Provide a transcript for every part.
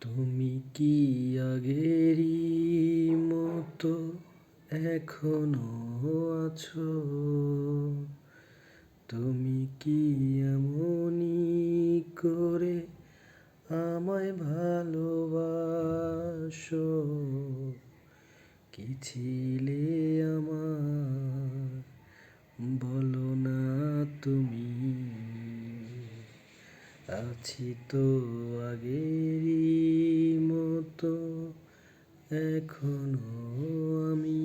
তুমি কি আগেরই মতো এখনো আছো? তুমি কি এমনই করে আমায় ভালোবাসো? কি ছিলে আমার বলো না তুমি? আছি তো আগেরই মতো এখনো আমি।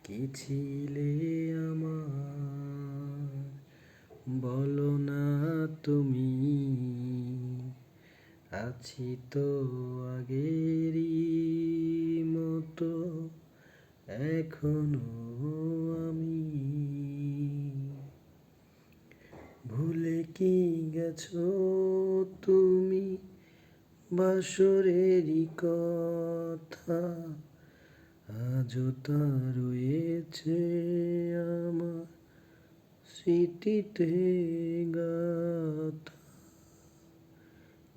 কি ছিলে আমার বলো না তুমি? আছি তো আগেরই মতো এখনো আমি। ভুলে কি গেছো তুমি বাসরেরই কথা? আজও তা রয়েছে আমার স্মৃতিতে গাথা।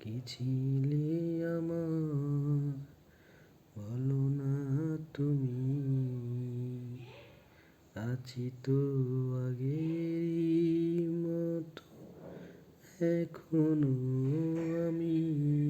কি ছিলে আমার বলো না তুমি? আছি তো আগেরই মতো এখনো আমি।